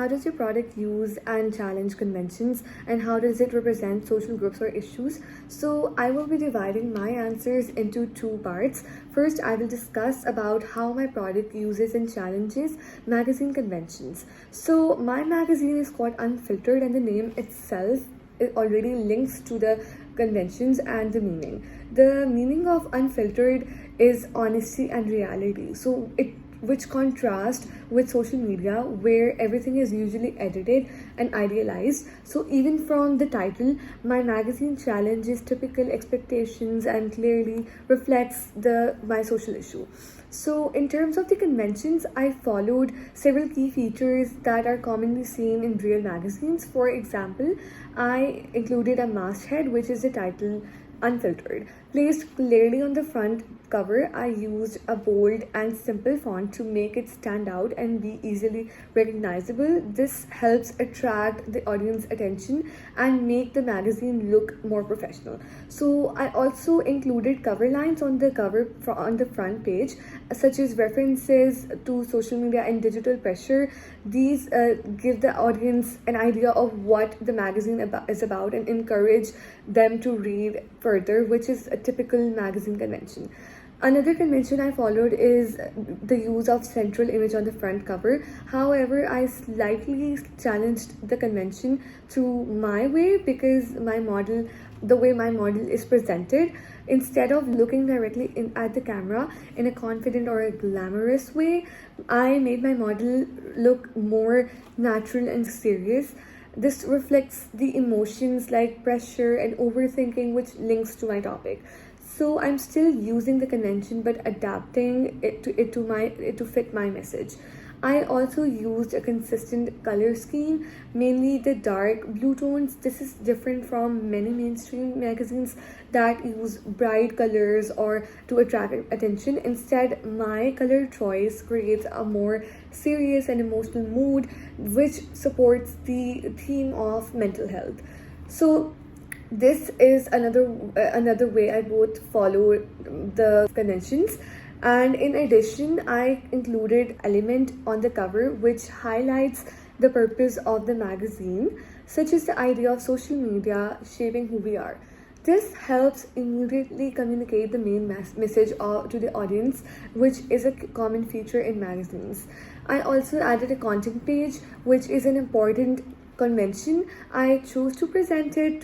how does your product use and challenge conventions, and how does it represent social groups or issues? So I will be dividing my answers into two parts. First, I will discuss about how my product uses and challenges magazine conventions. So my magazine is called Unfiltered, and the name itself it already links to the conventions and the meaning. The meaning of unfiltered is honesty and reality. So it which contrast with social media where everything is usually edited and idealized. So even from the title, my magazine challenges typical expectations and clearly reflects the my social issue. So in terms of the conventions, I followed several key features that are commonly seen in real magazines. For example, I included a masthead, which is the title Unfiltered. Placed clearly on the front cover, I used a bold and simple font to make it stand out and be easily recognizable. This helps attract the audience attention and make the magazine look more professional. So I also included cover lines on the cover on the front page, such as references to social media and digital pressure. These give the audience an idea of what the magazine is about and encourage them to read further, which is a typical magazine convention. Another convention I followed is the use of central image on the front cover. However, I slightly challenged the convention to my way because the way my model is presented, instead of looking directly at the camera in a confident or a glamorous way, I made my model look more natural and serious. This reflects the emotions like pressure and overthinking, which links to my topic. So I'm still using the convention but adapting it to fit my message. I also used a consistent color scheme, mainly the dark blue tones. This is different from many mainstream magazines that use bright colors or to attract attention. Instead, my color choice creates a more serious and emotional mood, which supports the theme of mental health. So this is another way I both follow the conventions. And in addition, I included element on the cover which highlights the purpose of the magazine, such as the idea of social media shaping who we are. This helps immediately communicate the main message to the audience, which is a common feature in magazines. I also added a content page, which is an important convention. I chose to present it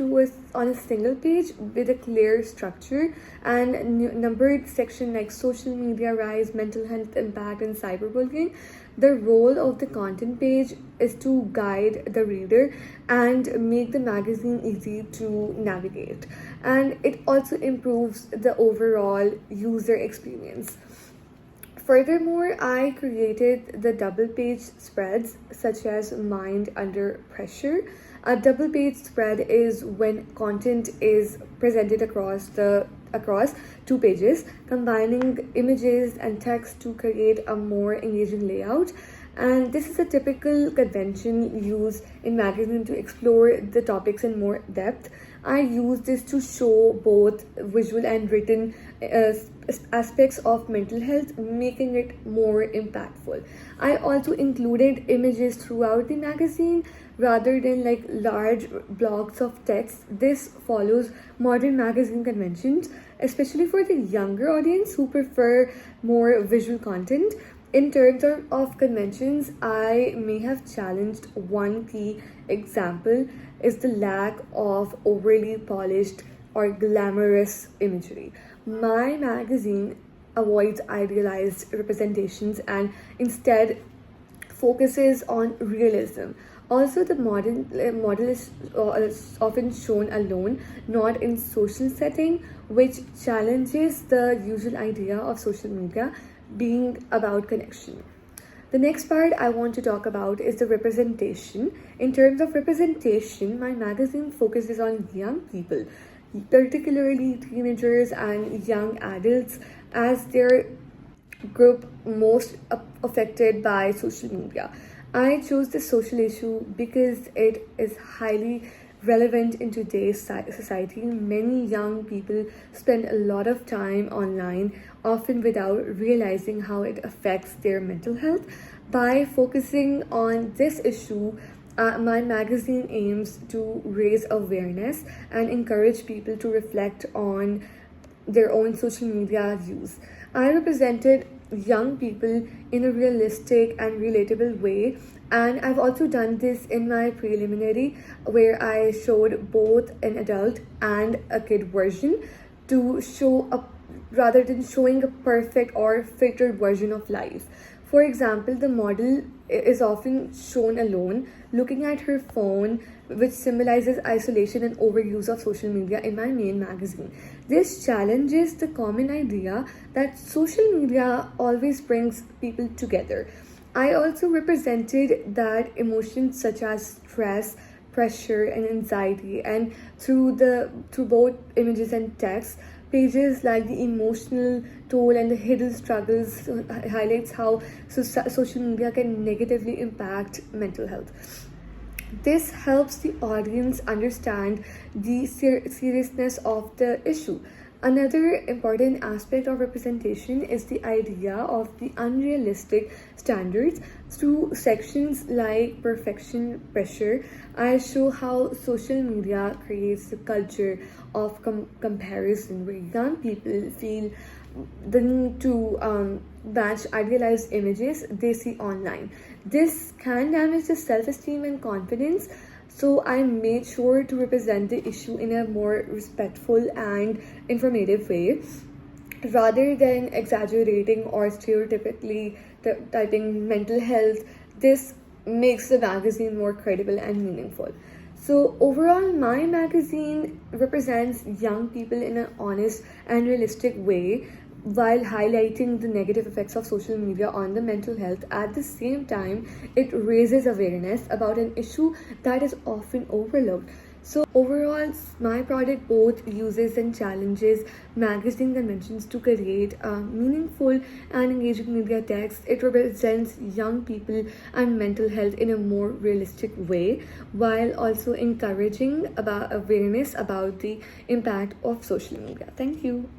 on a single page with a clear structure and numbered section like social media rise, mental health impact, and cyberbullying. The role of the content page is to guide the reader and make the magazine easy to navigate, and it also improves the overall user experience. Furthermore, I created the double page spreads such as Mind Under Pressure. A double page spread is when content is presented across two pages, combining images and text to create a more engaging layout. And this is a typical convention used in magazine to explore the topics in more depth. I use this to show both visual and written aspects of mental health, making it more impactful. I also included images throughout the magazine rather than like large blocks of text. This follows modern magazine conventions, especially for the younger audience who prefer more visual content. In terms of conventions, I may have challenged one key example is the lack of overly polished or glamorous imagery. My magazine avoids idealized representations and instead focuses on realism. Also, the model is often shown alone, not in social setting, which challenges the usual idea of social media being about connection. The next part I want to talk about is the representation. In terms of representation, my magazine focuses on young people, particularly teenagers and young adults, as their group most affected by social media. I chose this social issue because it is highly relevant in today's society. Many young people spend a lot of time online, often without realizing how it affects their mental health. By focusing on this issue, my magazine aims to raise awareness and encourage people to reflect on their own social media use. I represented young people in a realistic and relatable way, and I've also done this in my preliminary where I showed both an adult and a kid version to show a rather than showing a perfect or filtered version of life. For example, the model is often shown alone, looking at her phone, which symbolizes isolation and overuse of social media in my main magazine. This challenges the common idea that social media always brings people together. I also represented that emotions such as stress, pressure, and anxiety, and through both images and text, pages like the emotional toll and the hidden struggles highlights how social media can negatively impact mental health. This helps the audience understand the seriousness of the issue. Another important aspect of representation is the idea of the unrealistic standards. Through sections like perfection pressure, I show how social media creates a culture of comparison where young people feel the need to match idealized images they see online. This can damage the self esteem and confidence, so I made sure to represent the issue in a more respectful and informative way rather than exaggerating or stereotypically typing mental health. This makes the magazine more credible and meaningful. So overall, my magazine represents young people in an honest and realistic way while highlighting the negative effects of social media on the mental health. At the same time, it raises awareness about an issue that is often overlooked. So overall, my product both uses and challenges magazine conventions to create meaningful and engaging media text. It represents young people and mental health in a more realistic way, while also encouraging about awareness about the impact of social media. Thank you.